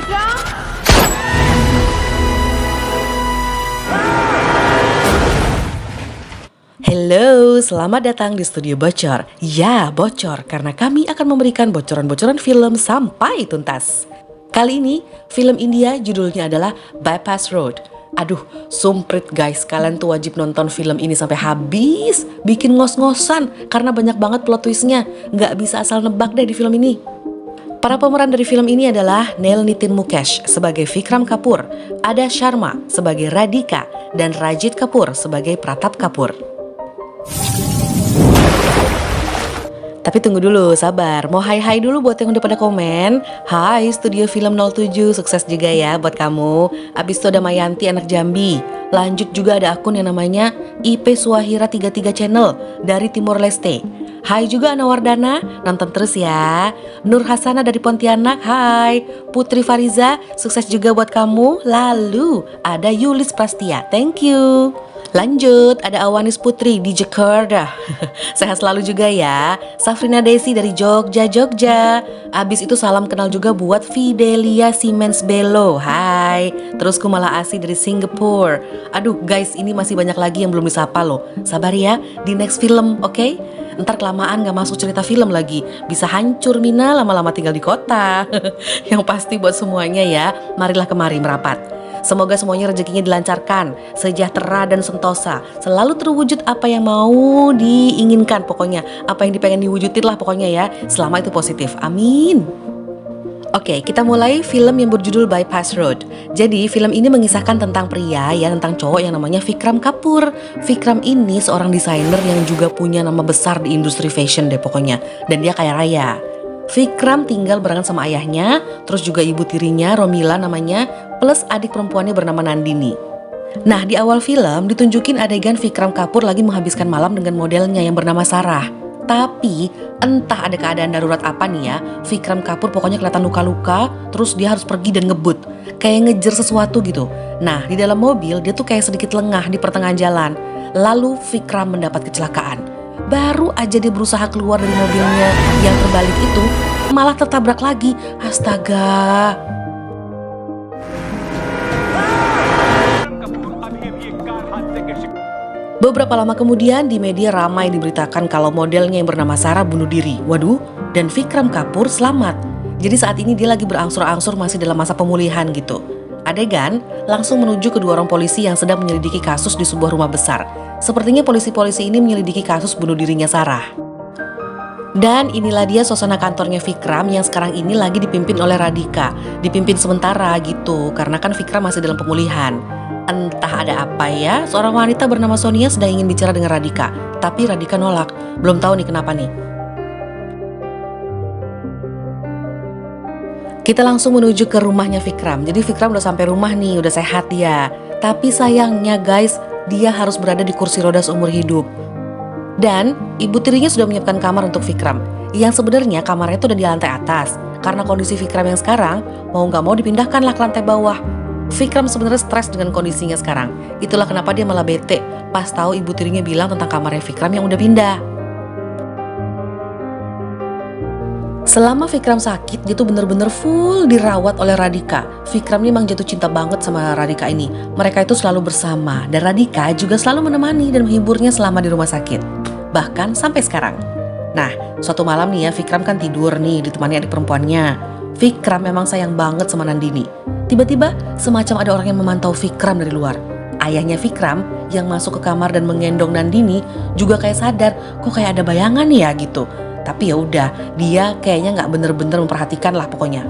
Vikram? Halo, selamat datang di Studio Bocor. Ya, bocor karena kami akan memberikan bocoran-bocoran film sampai tuntas. Kali ini, film India judulnya adalah Bypass Road. Aduh, sumprit guys, kalian tuh wajib nonton film ini sampai habis. Bikin ngos-ngosan karena banyak banget plot twistnya. Nggak bisa asal nebak deh di film ini. Para pemeran dari film ini adalah Neil Nitin Mukesh sebagai Vikram Kapoor, Ada Sharma sebagai Radhika, dan Rajit Kapoor sebagai Pratap Kapoor. Tapi tunggu dulu, sabar. Mau hai-hai dulu buat yang udah pada komen. Hai Studio Film 07, sukses juga ya buat kamu. Abis itu ada Mayanti anak Jambi. Lanjut juga ada akun yang namanya IP Suahira 33 Channel dari Timor Leste. Hai juga Ana Wardana, nonton terus ya. Nur Hasana dari Pontianak, hai. Putri Fariza, sukses juga buat kamu. Lalu ada Yulis Prastia, thank you. Lanjut, ada Awanis Putri di Jakarta. Sehat selalu juga ya. Safrina Desi dari Jogja. Abis itu salam kenal juga buat Fidelia Siemens Bello. Hai. Terus Kumala Asi dari Singapura. Aduh guys, ini masih banyak lagi yang belum disapa loh. Sabar ya, di next film, oke? Ntar kelamaan gak masuk cerita film lagi. Bisa hancur Mina lama-lama tinggal di kota. Yang pasti buat semuanya ya, marilah kemari merapat. Semoga semuanya rezekinya dilancarkan, sejahtera dan sentosa. Selalu terwujud apa yang mau diinginkan pokoknya. Apa yang dipengen diwujudin lah pokoknya ya. Selama itu positif, amin. Oke, kita mulai film yang berjudul Bypass Road. Jadi film ini mengisahkan tentang pria ya, tentang cowok yang namanya Vikram Kapoor. Vikram ini seorang desainer yang juga punya nama besar di industri fashion deh pokoknya. Dan dia kaya raya. Vikram tinggal barengan sama ayahnya, terus juga ibu tirinya Romila namanya, plus adik perempuannya bernama Nandini. Nah, di awal film ditunjukin adegan Vikram Kapoor lagi menghabiskan malam dengan modelnya yang bernama Sarah. Tapi entah ada keadaan darurat apa nih ya, Vikram Kapoor pokoknya kelihatan luka-luka, terus dia harus pergi dan ngebut, kayak ngejar sesuatu gitu. Nah, di dalam mobil dia tuh kayak sedikit lengah di pertengahan jalan. Lalu Vikram mendapat kecelakaan. Baru aja dia berusaha keluar dari mobilnya yang terbalik itu, malah tertabrak lagi. Astaga. Beberapa lama kemudian di media ramai diberitakan kalau modelnya yang bernama Sarah bunuh diri. Waduh, dan Vikram Kapoor selamat. Jadi saat ini dia lagi berangsur-angsur masih dalam masa pemulihan gitu. Adegan langsung menuju kedua orang polisi yang sedang menyelidiki kasus di sebuah rumah besar. Sepertinya polisi-polisi ini menyelidiki kasus bunuh dirinya Sarah. Dan inilah dia suasana kantornya Vikram yang sekarang ini lagi dipimpin oleh Radhika. Dipimpin sementara gitu, karena kan Vikram masih dalam pemulihan. Entah ada apa ya, seorang wanita bernama Sonia sedang ingin bicara dengan Radhika. Tapi Radhika nolak, belum tahu nih kenapa nih. Kita langsung menuju ke rumahnya Vikram. Jadi Vikram udah sampai rumah nih, udah sehat dia. Tapi sayangnya guys, dia harus berada di kursi roda seumur hidup. Dan ibu tirinya sudah menyiapkan kamar untuk Vikram. Yang sebenarnya kamarnya itu udah di lantai atas. Karena kondisi Vikram yang sekarang, mau gak mau dipindahkanlah ke lantai bawah. Vikram sebenarnya stres dengan kondisinya sekarang. Itulah kenapa dia malah bete pas tahu ibu tirinya bilang tentang kamarnya Vikram yang udah pindah. Selama Vikram sakit, dia tuh bener-bener full dirawat oleh Radhika. Vikram ini memang jatuh cinta banget sama Radhika ini. Mereka itu selalu bersama, dan Radhika juga selalu menemani dan menghiburnya selama di rumah sakit. Bahkan sampai sekarang. Nah, suatu malam nih ya, Vikram kan tidur nih ditemani adik perempuannya. Vikram memang sayang banget sama Nandini. Tiba-tiba semacam ada orang yang memantau Vikram dari luar. Ayahnya Vikram yang masuk ke kamar dan menggendong Nandini juga kayak sadar, kok kayak ada bayangan ya gitu. Tapi ya udah, dia kayaknya nggak bener-bener memperhatikan lah pokoknya.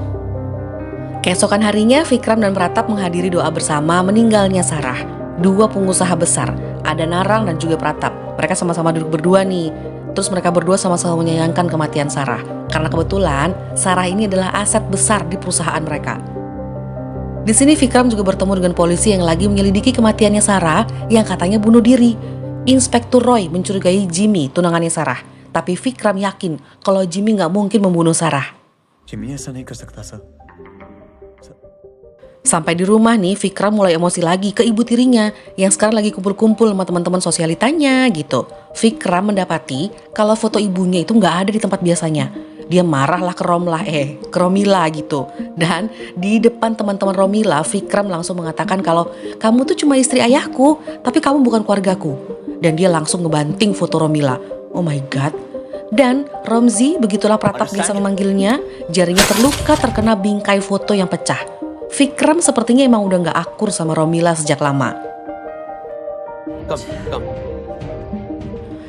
Keesokan harinya, Vikram dan Pratap menghadiri doa bersama meninggalnya Sarah. Dua pengusaha besar, ada Narang dan juga Pratap. Mereka sama-sama duduk berdua nih. Terus mereka berdua sama-sama menyayangkan kematian Sarah. Karena kebetulan Sarah ini adalah aset besar di perusahaan mereka. Di sini Vikram juga bertemu dengan polisi yang lagi menyelidiki kematiannya Sarah yang katanya bunuh diri. Inspektur Roy mencurigai Jimmy, tunangannya Sarah. Tapi Vikram yakin kalau Jimmy nggak mungkin membunuh Sarah. Sampai di rumah nih, Vikram mulai emosi lagi ke ibu tirinya yang sekarang lagi kumpul-kumpul sama teman-teman sosialitanya gitu. Vikram mendapati kalau foto ibunya itu nggak ada di tempat biasanya. Dia marahlah ke Romila gitu. Dan di depan teman-teman Romila, Vikram langsung mengatakan kalau kamu tuh cuma istri ayahku, tapi kamu bukan keluargaku. Dan dia langsung ngebanting foto Romila. Oh my god. Dan Romzi, begitulah Pratap biasa memanggilnya, jarinya terluka terkena bingkai foto yang pecah. Vikram sepertinya emang udah gak akur sama Romila sejak lama.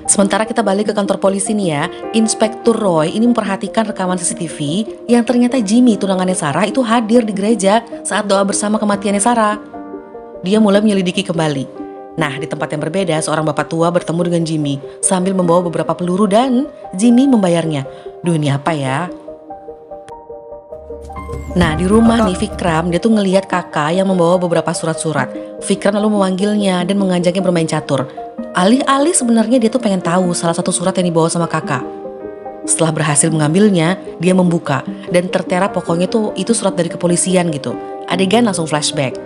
Sementara kita balik ke kantor polisi nih ya, Inspektur Roy ini memperhatikan rekaman CCTV yang ternyata Jimmy, tunangannya Sarah, itu hadir di gereja saat doa bersama kematiannya Sarah. Dia mulai menyelidiki kembali. Nah, di tempat yang berbeda, seorang bapak tua bertemu dengan Jimmy sambil membawa beberapa peluru dan Jimmy membayarnya. Duh, ini apa ya? Nah, di rumah nih Vikram, dia tuh ngelihat kakak yang membawa beberapa surat-surat. Vikram lalu memanggilnya dan mengajaknya bermain catur. Alih-alih sebenarnya dia tuh pengen tahu salah satu surat yang dibawa sama kakak. Setelah berhasil mengambilnya, dia membuka dan tertera pokoknya tuh itu surat dari kepolisian gitu. Adegan langsung flashback.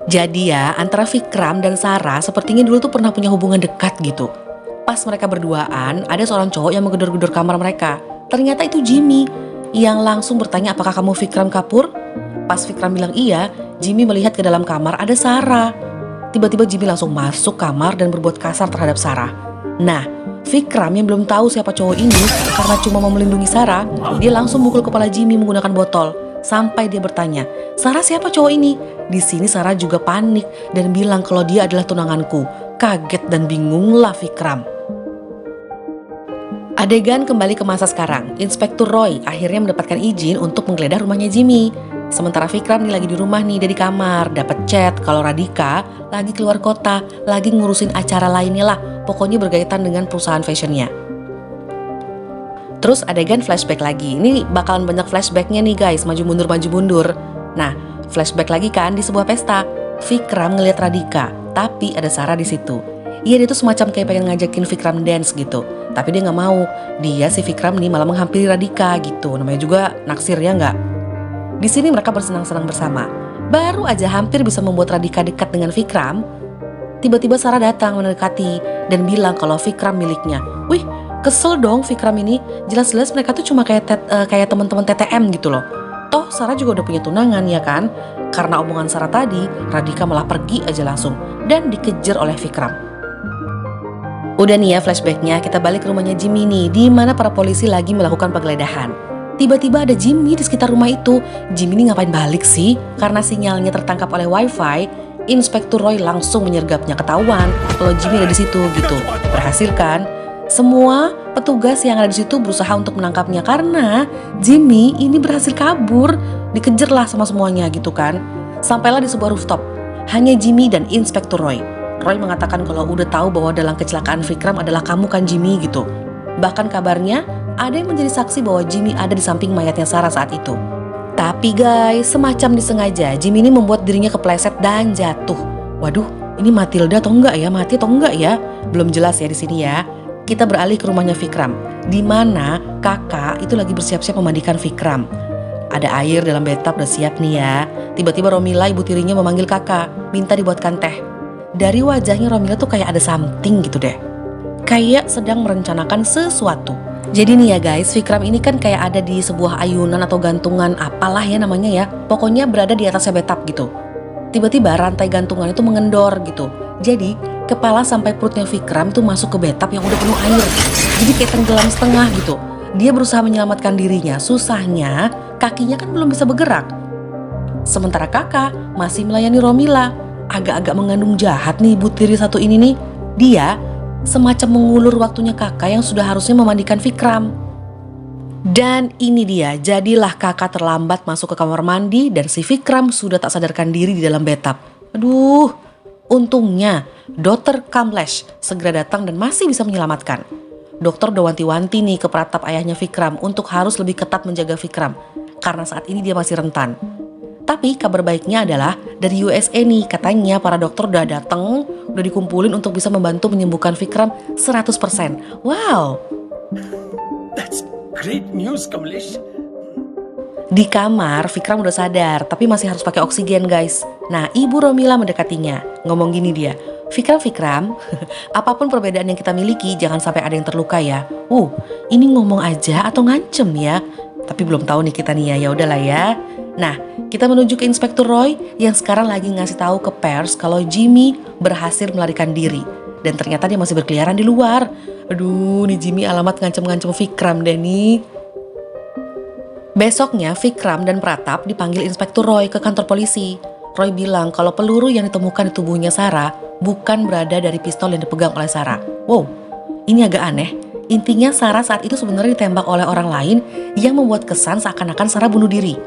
Jadi ya, antara Vikram dan Sarah sepertinya dulu tuh pernah punya hubungan dekat gitu. Pas mereka berduaan, ada seorang cowok yang menggedor-gedor kamar mereka. Ternyata itu Jimmy, yang langsung bertanya apakah kamu Vikram Kapur? Pas Vikram bilang iya, Jimmy melihat ke dalam kamar ada Sarah. Tiba-tiba Jimmy langsung masuk kamar dan berbuat kasar terhadap Sarah. Nah, Vikram yang belum tahu siapa cowok ini karena cuma mau melindungi Sarah, dia langsung mukul kepala Jimmy menggunakan botol. Sampai dia bertanya, Sarah siapa cowok ini? Di sini Sarah juga panik dan bilang kalau dia adalah tunanganku. Kaget dan bingunglah Vikram. Adegan kembali ke masa sekarang. Inspektur Roy akhirnya mendapatkan izin untuk menggeledah rumahnya Jimmy. Sementara Vikram nih lagi di rumah nih, dari kamar, dapat chat kalau Radhika lagi keluar kota, lagi ngurusin acara lainnya lah. Pokoknya berkaitan dengan perusahaan fashionnya. Terus adegan flashback lagi. Ini bakalan banyak flashbacknya nih guys, maju mundur. Nah, flashback lagi kan di sebuah pesta. Vikram ngelihat Radhika, tapi ada Sarah di situ. Iya, dia tuh semacam kayak pengen ngajakin Vikram dance gitu. Tapi dia nggak mau. Dia si Vikram nih malah menghampiri Radhika gitu. Namanya juga naksir ya nggak? Di sini mereka bersenang-senang bersama. Baru aja hampir bisa membuat Radhika dekat dengan Vikram, tiba-tiba Sarah datang mendekati dan bilang kalau Vikram miliknya. Wih, kesel dong Vikram ini. Jelas-jelas mereka tuh cuma kayak teman-teman TTM gitu loh. Toh Sarah juga udah punya tunangan ya kan? Karena omongan Sarah tadi, Radhika malah pergi aja langsung dan dikejar oleh Vikram. Udah nih ya flashbacknya, kita balik ke rumahnya Jimmy nih, di mana para polisi lagi melakukan penggeledahan. Tiba-tiba ada Jimmy di sekitar rumah itu. Jimmy ini ngapain balik sih? Karena sinyalnya tertangkap oleh wifi, Inspektur Roy langsung menyergapnya. Ketahuan kalau Jimmy ada di situ gitu. Berhasil kan? Semua petugas yang ada di situ berusaha untuk menangkapnya karena Jimmy ini berhasil kabur. Dikejarlah sama semuanya gitu kan. Sampailah di sebuah rooftop. Hanya Jimmy dan Inspektur Roy. Roy mengatakan kalau udah tahu bahwa dalam kecelakaan Vikram adalah kamu kan Jimmy gitu. Bahkan kabarnya ada yang menjadi saksi bahwa Jimmy ada di samping mayatnya Sarah saat itu. Tapi guys, semacam disengaja Jimmy ini membuat dirinya kepleset dan jatuh. Waduh, ini Matilda atau enggak ya? Mati atau enggak ya? Belum jelas ya di sini ya. Kita beralih ke rumahnya Vikram, di mana kakak itu lagi bersiap-siap memandikan Vikram. Ada air dalam bathtub udah siap nih ya. Tiba-tiba Romila, ibu tirinya, memanggil kakak, minta dibuatkan teh. Dari wajahnya Romila tuh kayak ada something gitu deh. Kayak sedang merencanakan sesuatu. Jadi nih ya guys, Vikram ini kan kayak ada di sebuah ayunan atau gantungan apalah ya namanya ya. Pokoknya berada di atasnya bathtub gitu. Tiba-tiba rantai gantungan itu mengendor gitu. Jadi kepala sampai perutnya Vikram tuh masuk ke bathtub yang udah penuh air. Jadi kayak tenggelam setengah gitu. Dia berusaha menyelamatkan dirinya. Susahnya kakinya kan belum bisa bergerak. Sementara kakak masih melayani Romila. Agak-agak mengandung jahat nih ibu tiri satu ini nih. Dia semacam mengulur waktunya kakak yang sudah harusnya memandikan Vikram. Dan ini dia, jadilah kakak terlambat masuk ke kamar mandi dan si Vikram sudah tak sadarkan diri di dalam bathtub. Aduh, untungnya Dr. Kamlesh segera datang dan masih bisa menyelamatkan. Dokter udah wanti-wanti nih ke Pratap ayahnya Vikram untuk harus lebih ketat menjaga Vikram karena saat ini dia masih rentan. Tapi kabar baiknya adalah dari USA nih, katanya para dokter udah datang, udah dikumpulin untuk bisa membantu menyembuhkan Vikram 100%. Wow. That's great news, Kamlesh. Di kamar, Vikram udah sadar, tapi masih harus pakai oksigen guys. Nah, ibu Romila mendekatinya. Ngomong gini dia, Vikram, apapun perbedaan yang kita miliki, jangan sampai ada yang terluka ya. Ini ngomong aja atau ngancem ya? Tapi belum tahu nih kita nih ya, ya udahlah ya. Nah, kita menuju ke Inspektur Roy yang sekarang lagi ngasih tahu ke pers kalau Jimmy berhasil melarikan diri. Dan ternyata dia masih berkeliaran di luar. Aduh, nih Jimmy alamat ngancem-ngancem Vikram deh nih. Besoknya, Vikram dan Pratap dipanggil Inspektur Roy ke kantor polisi. Roy bilang kalau peluru yang ditemukan di tubuhnya Sarah bukan berada dari pistol yang dipegang oleh Sarah. Wow, ini agak aneh. Intinya Sarah saat itu sebenarnya ditembak oleh orang lain yang membuat kesan seakan-akan Sarah bunuh diri.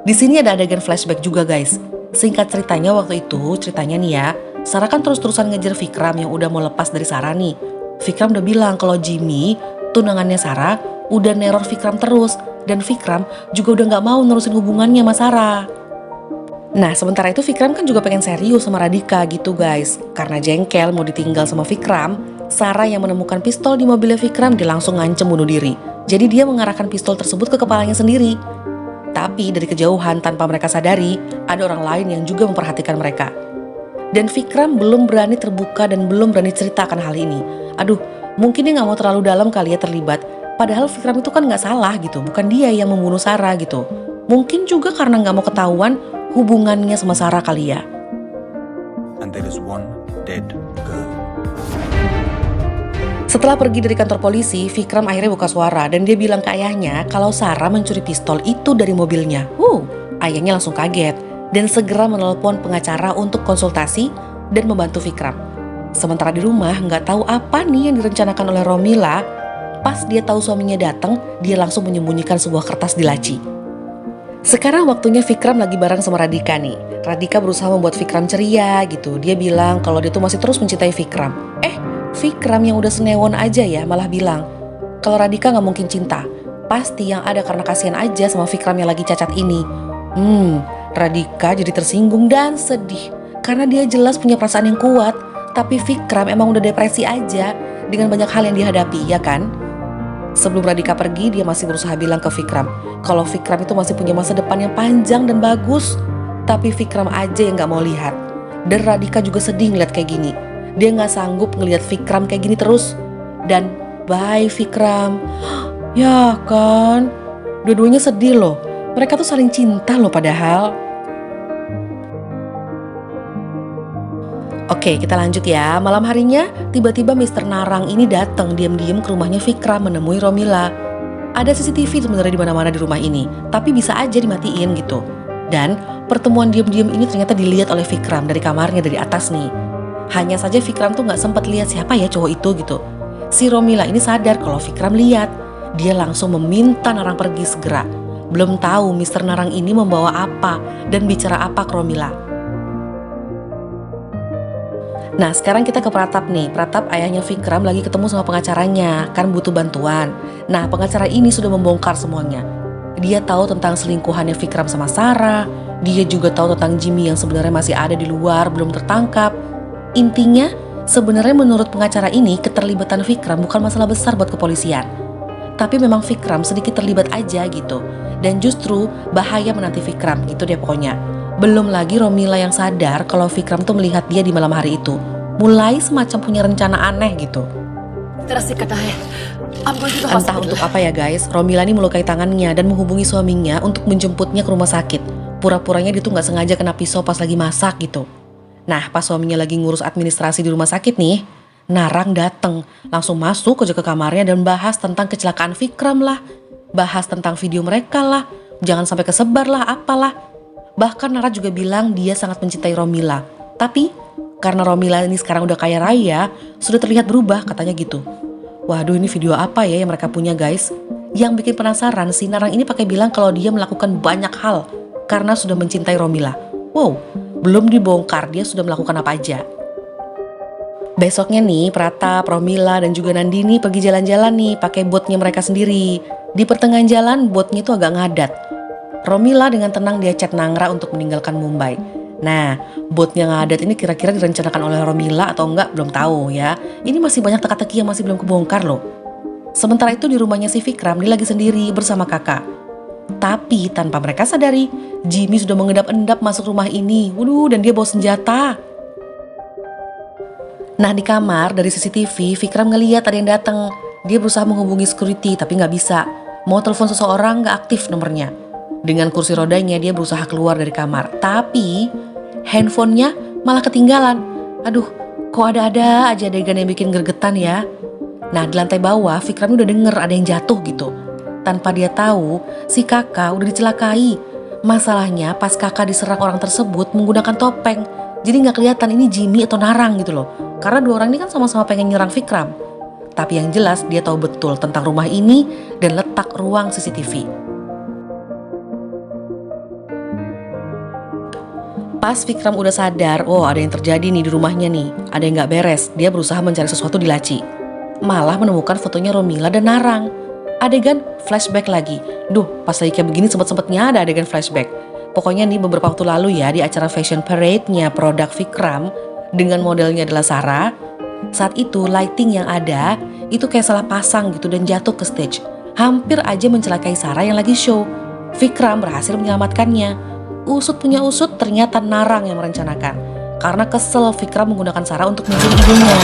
Di sini ada adegan flashback juga guys. Singkat ceritanya waktu itu, ceritanya nih ya, Sarah kan terus-terusan ngejar Vikram yang udah mau lepas dari Sarah nih. Vikram udah bilang kalau Jimmy, tunangannya Sarah, udah neror Vikram terus. Dan Vikram juga udah gak mau nerusin hubungannya sama Sarah. Nah, sementara itu Vikram kan juga pengen serius sama Radhika gitu guys. Karena jengkel mau ditinggal sama Vikram, Sarah yang menemukan pistol di mobilnya Vikram dia langsung ngancem bunuh diri. Jadi dia mengarahkan pistol tersebut ke kepalanya sendiri. Tapi dari kejauhan tanpa mereka sadari, ada orang lain yang juga memperhatikan mereka. Dan Vikram belum berani terbuka dan belum berani ceritakan hal ini. Aduh, mungkin dia gak mau terlalu dalam kali ya terlibat. Padahal Vikram itu kan gak salah gitu, bukan dia yang membunuh Sarah gitu. Mungkin juga karena gak mau ketahuan hubungannya sama Sarah kali ya. And there is one dead girl. Setelah pergi dari kantor polisi, Vikram akhirnya buka suara dan dia bilang ke ayahnya kalau Sarah mencuri pistol itu dari mobilnya. Ayahnya langsung kaget dan segera menelpon pengacara untuk konsultasi dan membantu Vikram. Sementara di rumah nggak tahu apa nih yang direncanakan oleh Romila. Pas dia tahu suaminya datang, dia langsung menyembunyikan sebuah kertas di laci. Sekarang waktunya Vikram lagi bareng sama Radhika nih. Radhika berusaha membuat Vikram ceria gitu. Dia bilang kalau dia tuh masih terus mencintai Vikram. Vikram yang udah senewon aja ya malah bilang kalau Radhika gak mungkin cinta. Pasti yang ada karena kasihan aja sama Vikram yang lagi cacat ini. Radhika jadi tersinggung dan sedih. Karena dia jelas punya perasaan yang kuat. Tapi Vikram emang udah depresi aja dengan banyak hal yang dihadapi, ya kan? Sebelum Radhika pergi, dia masih berusaha bilang ke Vikram kalau Vikram itu masih punya masa depan yang panjang dan bagus. Tapi Vikram aja yang gak mau lihat. Dan Radhika juga sedih ngeliat kayak gini. Dia gak sanggup ngeliat Vikram kayak gini terus. Dan bye Vikram. Ya kan, dua-duanya sedih loh. Mereka tuh saling cinta loh padahal. Oke, kita lanjut ya. Malam harinya, tiba-tiba Mr. Narang ini datang diam-diam ke rumahnya Vikram menemui Romila. Ada CCTV sebenarnya di mana-mana di rumah ini, tapi bisa aja dimatiin gitu. Dan pertemuan diam-diam ini ternyata dilihat oleh Vikram dari kamarnya dari atas nih. Hanya saja Vikram tuh nggak sempat lihat siapa ya cowok itu gitu. Si Romila ini sadar kalau Vikram lihat. Dia langsung meminta Narang pergi segera. Belum tahu Mr. Narang ini membawa apa dan bicara apa ke Romila. Nah, sekarang kita ke Pratap nih. Pratap ayahnya Vikram lagi ketemu sama pengacaranya, kan butuh bantuan. Nah, pengacara ini sudah membongkar semuanya. Dia tahu tentang selingkuhannya Vikram sama Sarah. Dia juga tahu tentang Jimmy yang sebenarnya masih ada di luar, belum tertangkap. Intinya, sebenarnya menurut pengacara ini, keterlibatan Vikram bukan masalah besar buat kepolisian. Tapi memang Vikram sedikit terlibat aja gitu. Dan justru bahaya menanti Vikram, gitu deh pokoknya. Belum lagi Romila yang sadar kalau Vikram tuh melihat dia di malam hari itu. Mulai semacam punya rencana aneh gitu. Entah untuk apa ya guys, Romila ini melukai tangannya dan menghubungi suaminya untuk menjemputnya ke rumah sakit. Pura-puranya dia tuh gak sengaja kena pisau pas lagi masak gitu. Nah, pas suaminya lagi ngurus administrasi di rumah sakit nih, Narang dateng, langsung masuk aja ke kamarnya dan bahas tentang kecelakaan Vikram lah. Bahas tentang video mereka lah, jangan sampai kesebar lah, apalah. Bahkan Nara juga bilang dia sangat mencintai Romila. Tapi karena Romila ini sekarang udah kaya raya, sudah terlihat berubah katanya gitu. Waduh, ini video apa ya yang mereka punya guys? Yang bikin penasaran, si Narang ini pakai bilang kalau dia melakukan banyak hal karena sudah mencintai Romila. Wow, belum dibongkar dia sudah melakukan apa aja. Besoknya nih, Pratap, Romila, dan juga Nandini pergi jalan-jalan nih pakai botnya mereka sendiri. Di pertengahan jalan, botnya itu agak ngadat. Romila dengan tenang dia chat Nangra untuk meninggalkan Mumbai. Nah, botnya ngadat ini kira-kira direncanakan oleh Romila atau enggak belum tahu ya. Ini masih banyak teka-teki yang masih belum kebongkar loh. Sementara itu di rumahnya si Vikram, dia lagi sendiri bersama kakak. Tapi tanpa mereka sadari, Jimmy sudah mengendap-endap masuk rumah ini. Waduh, dan dia bawa senjata. Nah, di kamar dari CCTV, Vikram ngeliat ada yang datang. Dia berusaha menghubungi security tapi nggak bisa. Mau telepon seseorang nggak aktif nomornya. Dengan kursi rodanya dia berusaha keluar dari kamar. Tapi handphonenya malah ketinggalan. Aduh, kok ada-ada aja adegan yang bikin gregetan ya. Nah, di lantai bawah Vikram udah denger ada yang jatuh gitu. Tanpa dia tahu, si kakak udah dicelakai. Masalahnya pas kakak diserang orang tersebut menggunakan topeng. Jadi nggak kelihatan ini Jimmy atau Narang gitu loh. Karena dua orang ini kan sama-sama pengen nyerang Vikram. Tapi yang jelas dia tahu betul tentang rumah ini dan letak ruang CCTV. Pas Vikram udah sadar, oh ada yang terjadi nih di rumahnya nih. Ada yang gak beres, dia berusaha mencari sesuatu di laci. Malah menemukan fotonya Romila dan Narang. Adegan flashback lagi. Duh, pas lagi kayak begini sempet-sempetnya ada adegan flashback. Pokoknya nih beberapa waktu lalu ya di acara fashion parade-nya produk Vikram dengan modelnya adalah Sarah. Saat itu lighting yang ada itu kayak salah pasang gitu dan jatuh ke stage. Hampir aja mencelakai Sarah yang lagi show. Vikram berhasil menyelamatkannya. Usut punya usut ternyata Narang yang merencanakan. Karena kesel Vikram menggunakan Sarah untuk mencuri idenya.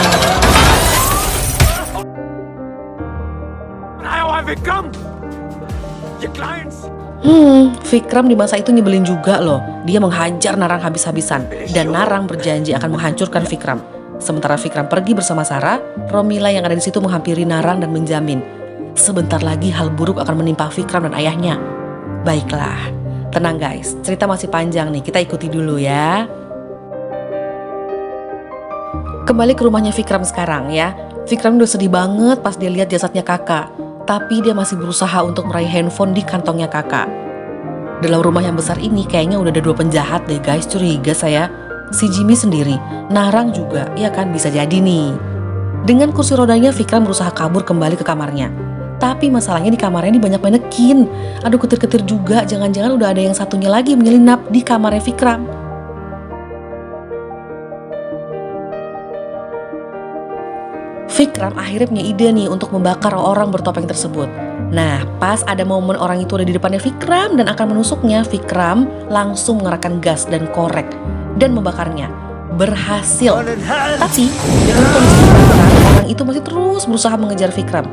Vikram di masa itu nyebelin juga loh. Dia menghajar Narang habis-habisan. Dan Narang berjanji akan menghancurkan Vikram. Sementara Vikram pergi bersama Sarah, Romila yang ada di situ menghampiri Narang dan menjamin sebentar lagi hal buruk akan menimpa Vikram dan ayahnya. Baiklah, tenang guys, cerita masih panjang nih, kita ikuti dulu ya. Kembali ke rumahnya Vikram sekarang ya. Vikram udah sedih banget pas dia lihat jasadnya kakak. Tapi dia masih berusaha untuk meraih handphone di kantongnya kakak. Dalam rumah yang besar ini kayaknya udah ada 2 penjahat deh guys, curiga saya. Si Jimmy sendiri, Narang juga, ya kan bisa jadi nih. Dengan kursi rodanya Vikram berusaha kabur kembali ke kamarnya. Tapi masalahnya di kamarnya ini banyak manekin. Aduh ketir-ketir juga, jangan-jangan udah ada yang satunya lagi menyelinap di kamarnya Vikram. Vikram akhirnya punya ide nih untuk membakar orang bertopeng tersebut. Nah, pas ada momen orang itu ada di depannya Vikram dan akan menusuknya, Vikram langsung mengerahkan gas dan korek dan membakarnya. Berhasil. Tapi dengan kondisi kebakaran, orang itu masih terus berusaha mengejar Vikram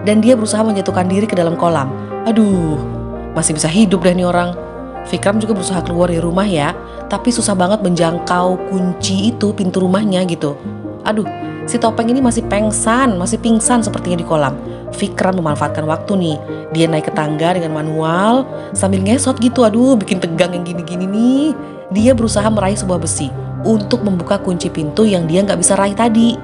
dan dia berusaha menjatuhkan diri ke dalam kolam. Aduh, masih bisa hidup deh nih orang. Vikram juga berusaha keluar dari rumah ya, tapi susah banget menjangkau kunci itu pintu rumahnya gitu. Aduh, si topeng ini masih pingsan sepertinya di kolam. Vikram memanfaatkan waktu nih. Dia naik ke tangga dengan manual sambil ngesot gitu. Aduh, bikin tegang yang gini-gini nih. Dia berusaha meraih sebuah besi untuk membuka kunci pintu yang dia nggak bisa raih tadi.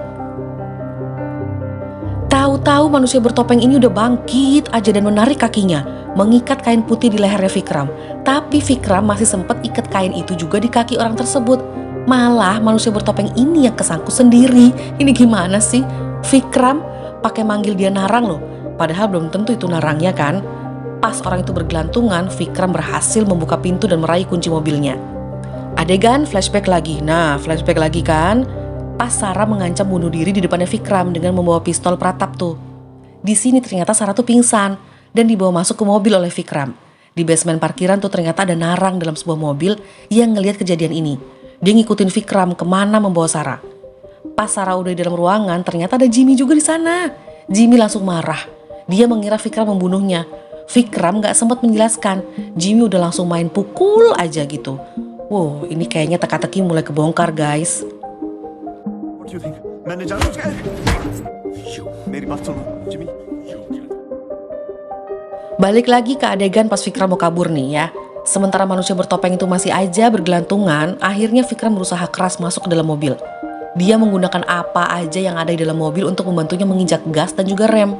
Tahu-tahu manusia bertopeng ini udah bangkit aja dan menarik kakinya, mengikat kain putih di lehernya Vikram. Tapi Vikram masih sempat ikat kain itu juga di kaki orang tersebut. Malah manusia bertopeng ini yang kesangkut sendiri. Ini gimana sih? Vikram pakai manggil dia Narang loh. Padahal belum tentu itu Narangnya kan. Pas orang itu bergelantungan, Vikram berhasil membuka pintu dan meraih kunci mobilnya. Adegan flashback lagi. Nah, flashback lagi kan. Pas Sarah mengancam bunuh diri di depannya Vikram dengan membawa pistol Pratap tuh. Di sini ternyata Sarah tuh pingsan dan dibawa masuk ke mobil oleh Vikram. Di basement parkiran tuh ternyata ada Narang dalam sebuah mobil yang ngelihat kejadian ini. Dia ngikutin Vikram kemana membawa Sarah. Pas Sarah udah di dalam ruangan, ternyata ada Jimmy juga di sana. Jimmy langsung marah. Dia mengira Vikram membunuhnya. Vikram gak sempat menjelaskan. Jimmy udah langsung main pukul aja gitu. Wow, ini kayaknya teka-teki mulai kebongkar guys. Balik lagi ke adegan pas Vikram mau kabur nih ya. Sementara manusia bertopeng itu masih aja bergelantungan, akhirnya Vikram berusaha keras masuk ke dalam mobil. Dia menggunakan apa aja yang ada di dalam mobil untuk membantunya menginjak gas dan juga rem.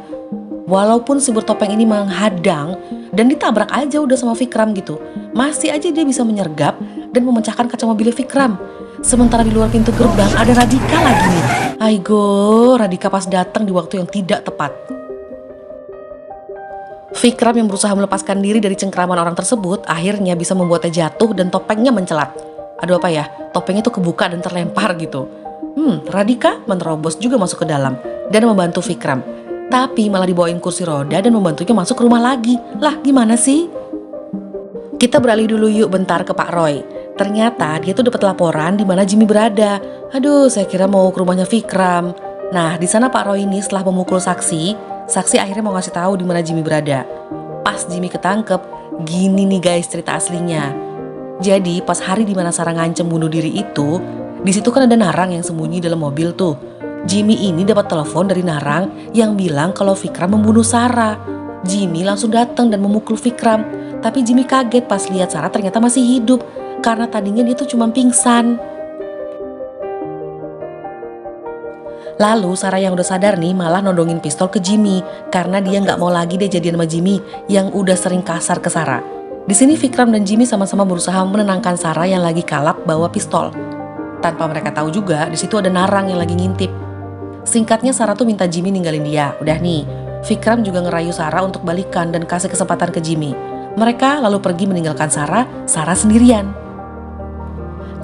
Walaupun si bertopeng ini menghadang dan ditabrak aja udah sama Vikram gitu, masih aja dia bisa menyergap dan memecahkan kaca mobil Vikram. Sementara di luar pintu gerbang ada Radhika lagi nih. Aigo, Radhika pas datang di waktu yang tidak tepat. Vikram yang berusaha melepaskan diri dari cengkraman orang tersebut akhirnya bisa membuatnya jatuh dan topengnya mencelat. Aduh apa ya, topengnya tuh kebuka dan terlempar gitu. Radhika menerobos juga masuk ke dalam dan membantu Vikram. Tapi malah dibawain kursi roda dan membantunya masuk ke rumah lagi. Lah gimana sih? Kita beralih dulu yuk bentar ke Pak Roy. Ternyata dia tuh dapat laporan di mana Jimmy berada. Aduh, saya kira mau ke rumahnya Vikram. Nah, di sana Pak Roy ini setelah memukul saksi akhirnya mau ngasih tahu di mana Jimmy berada. Pas Jimmy ketangkep, gini nih guys cerita aslinya. Jadi pas hari di mana Sarah ngancem bunuh diri itu, di situ kan ada Narang yang sembunyi dalam mobil tuh. Jimmy ini dapat telepon dari Narang yang bilang kalau Vikram membunuh Sarah. Jimmy langsung datang dan memukul Vikram. Tapi Jimmy kaget pas lihat Sarah ternyata masih hidup, karena tadinya dia tuh cuma pingsan. Lalu Sarah yang udah sadar nih malah nodongin pistol ke Jimmy, karena dia nggak mau lagi dia jadian sama Jimmy yang udah sering kasar ke Sarah. Di sini Vikram dan Jimmy sama-sama berusaha menenangkan Sarah yang lagi kalap bawa pistol. Tanpa mereka tahu juga di situ ada Narang yang lagi ngintip. Singkatnya Sarah tuh minta Jimmy ninggalin dia. Udah nih, Vikram juga ngerayu Sarah untuk balikan dan kasih kesempatan ke Jimmy. Mereka lalu pergi meninggalkan Sarah sendirian.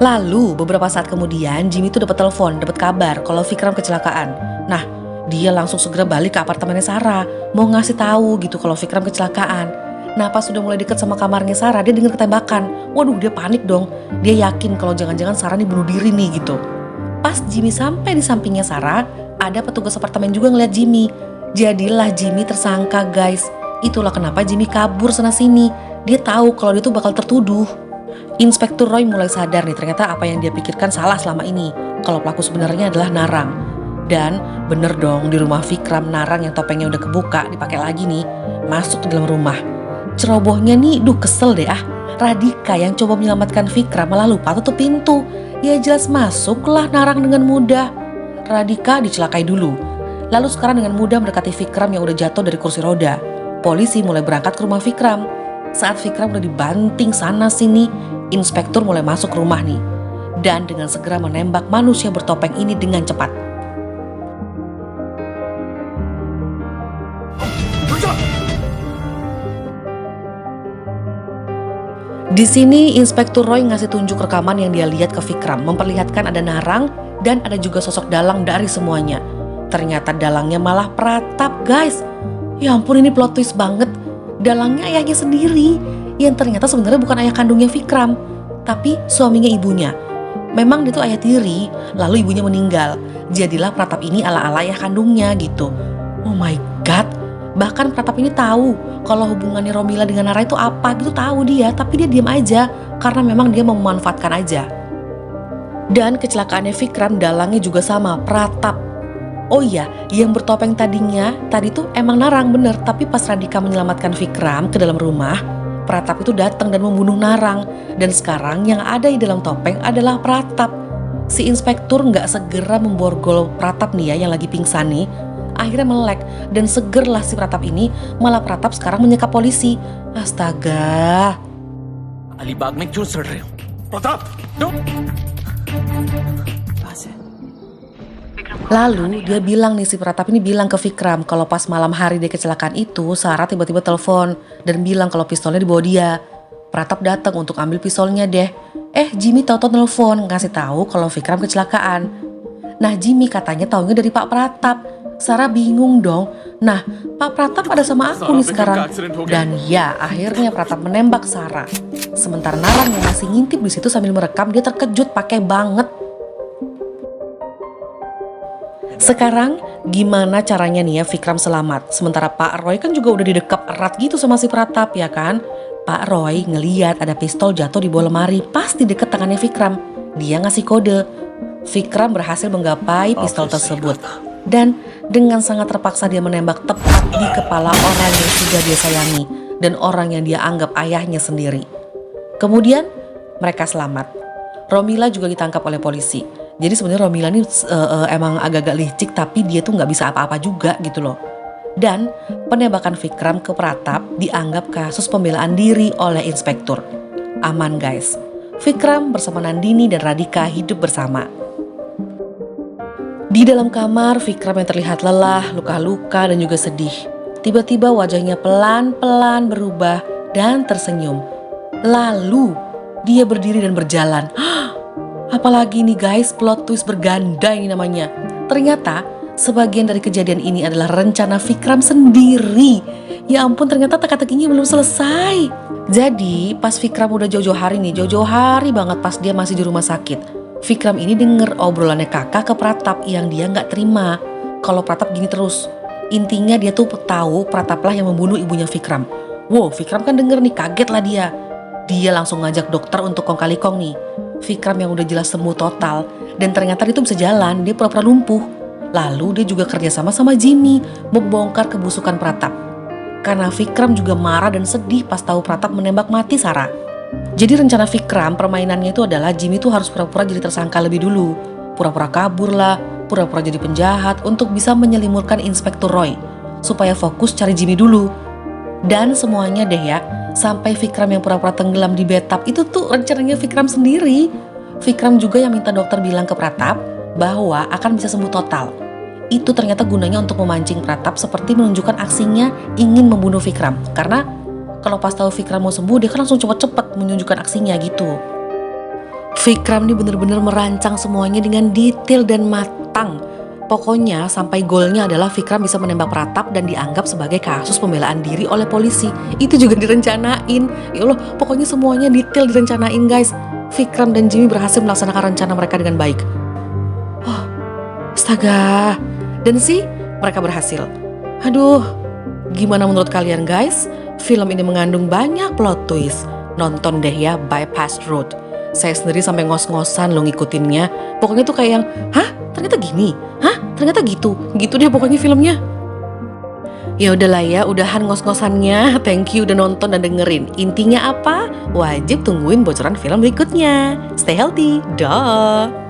Lalu beberapa saat kemudian Jimmy tuh dapat telepon, dapat kabar kalau Vikram kecelakaan. Nah, dia langsung segera balik ke apartemennya Sarah, mau ngasih tahu gitu kalau Vikram kecelakaan. Nah, pas sudah mulai deket sama kamarnya Sarah, dia dengar ketembakan. Waduh, dia panik dong. Dia yakin kalau jangan-jangan Sarah nih bunuh diri nih gitu. Pas Jimmy sampai di sampingnya Sarah, ada petugas apartemen juga ngeliat Jimmy. Jadilah Jimmy tersangka guys. Itulah kenapa Jimmy kabur sana-sini. Dia tahu kalau dia tuh bakal tertuduh. Inspektur Roy mulai sadar nih ternyata apa yang dia pikirkan salah selama ini. Kalau pelaku sebenarnya adalah Narang. Dan bener dong, di rumah Vikram Narang yang topengnya udah kebuka dipakai lagi nih, masuk ke dalam rumah. Cerobohnya nih, kesel deh ah. Radika yang coba menyelamatkan Vikram malah lupa tutup pintu. Ya jelas masuklah Narang dengan mudah. Radika dicelakai dulu. Lalu sekarang dengan mudah mendekati Vikram yang udah jatuh dari kursi roda. Polisi mulai berangkat ke rumah Vikram. Saat Vikram udah dibanting sana-sini, inspektur mulai masuk ke rumah nih. Dan dengan segera menembak manusia bertopeng ini dengan cepat. Di sini Inspektur Roy ngasih tunjuk rekaman yang dia lihat ke Vikram, memperlihatkan ada Narang dan ada juga sosok dalang dari semuanya. Ternyata dalangnya malah Pratap guys. Ya ampun, ini plot twist banget. Dalangnya ayahnya sendiri, yang ternyata sebenarnya bukan ayah kandungnya Vikram, tapi suaminya ibunya. Memang dia tuh ayah tiri, lalu ibunya meninggal. Jadilah Pratap ini ala-ala ayah kandungnya gitu. Oh my god. Bahkan Pratap ini tahu kalau hubungannya Romila dengan Nara itu apa gitu, tahu dia, tapi dia diam aja karena memang dia memanfaatkan aja. Dan kecelakaannya Vikram dalangnya juga sama, Pratap. Oh iya, yang bertopeng tadi tuh emang Narang bener, tapi pas Radika menyelamatkan Vikram ke dalam rumah, Pratap itu datang dan membunuh Narang. Dan sekarang yang ada di dalam topeng adalah Pratap. Si inspektur nggak segera memborgol Pratap nih ya yang lagi pingsan nih. Akhirnya melek dan segerlah si Pratap ini, malah Pratap sekarang menyekap polisi. Astaga. Alibag में क्यों सड़ रहे हो? Pratap, no! Lalu dia bilang nih, si Pratap ini bilang ke Vikram kalau pas malam hari dia kecelakaan itu, Sarah tiba-tiba telepon dan bilang kalau pistolnya dibawa dia. Pratap datang untuk ambil pistolnya deh. Jimmy tahu-tahu telepon ngasih tahu kalau Vikram kecelakaan. Nah, Jimmy katanya taunya dari Pak Pratap. Sarah bingung dong. Nah, Pak Pratap ada sama aku nih sekarang. Dan ya, akhirnya Pratap menembak Sarah. Sementara Narang yang masih ngintip di situ sambil merekam, dia terkejut pakai banget. Sekarang gimana caranya nih ya Vikram selamat? Sementara Pak Roy kan juga udah didekap erat gitu sama si Pratap ya kan? Pak Roy ngeliat ada pistol jatuh di bawah lemari pas di dekat tangannya Vikram. Dia ngasih kode. Vikram berhasil menggapai pistol tersebut. Dan dengan sangat terpaksa dia menembak tepat di kepala orang yang sudah dia sayangi dan orang yang dia anggap ayahnya sendiri. Kemudian mereka selamat. Romila juga ditangkap oleh polisi. Jadi sebenarnya Romila ini emang agak-agak licik, tapi dia tuh nggak bisa apa-apa juga gitu loh. Dan penembakan Vikram ke Pratap dianggap kasus pembelaan diri oleh inspektur. Aman guys. Vikram bersama Nandini dan Radika hidup bersama. Di dalam kamar, Vikram yang terlihat lelah, luka-luka dan juga sedih. Tiba-tiba wajahnya pelan-pelan berubah dan tersenyum. Lalu dia berdiri dan berjalan. Apalagi nih guys, plot twist berganda ini namanya. Ternyata sebagian dari kejadian ini adalah rencana Vikram sendiri Ya ampun, ternyata teka-tekinya belum selesai. Jadi pas Vikram udah jauh-jauh hari nih, jauh-jauh hari banget pas dia masih di rumah sakit, Vikram ini denger obrolannya kakak ke Pratap yang dia gak terima. Kalau Pratap gini terus, intinya dia tuh tahu Pratap lah yang membunuh ibunya Vikram. Wow, Vikram kan denger nih, kaget lah dia. Dia langsung ngajak dokter untuk kong kali kong nih. Vikram yang udah jelas sembuh total, dan ternyata dia tuh bisa jalan, dia pura-pura lumpuh. Lalu dia juga kerjasama sama Jimmy, membongkar kebusukan Pratap. Karena Vikram juga marah dan sedih pas tahu Pratap menembak mati Sarah. Jadi rencana Vikram permainannya itu adalah Jimmy tuh harus pura-pura jadi tersangka lebih dulu. Pura-pura kabur lah, pura-pura jadi penjahat untuk bisa menyelimurkan Inspektur Roy. Supaya fokus cari Jimmy dulu. Dan semuanya deh ya, sampai Vikram yang pura-pura tenggelam di bathtub itu tuh rencananya Vikram sendiri. Vikram juga yang minta dokter bilang ke Pratap bahwa akan bisa sembuh total. Itu ternyata gunanya untuk memancing Pratap seperti menunjukkan aksinya ingin membunuh Vikram. Karena kalau pas tahu Vikram mau sembuh, dia kan langsung cepet-cepet menunjukkan aksinya gitu. Vikram ini bener-bener merancang semuanya dengan detail dan matang. Pokoknya sampai goalnya adalah Vikram bisa menembak Pratap dan dianggap sebagai kasus pembelaan diri oleh polisi. Itu juga direncanain. Ya Allah, pokoknya semuanya detail direncanain guys. Vikram dan Jimmy berhasil melaksanakan rencana mereka dengan baik. Oh, astaga. Dan sih, mereka berhasil. Aduh, gimana menurut kalian guys? Film ini mengandung banyak plot twist. Nonton deh ya, Bypass Road. Saya sendiri sampai ngos-ngosan lo ngikutinnya. Pokoknya tuh kayak yang, hah? Ternyata gini? Hah? Ternyata gitu? Gitu deh pokoknya filmnya. Ya udahlah ya, udahan ngos-ngosannya. Thank you udah nonton dan dengerin. Intinya apa? Wajib tungguin bocoran film berikutnya. Stay healthy. Dah.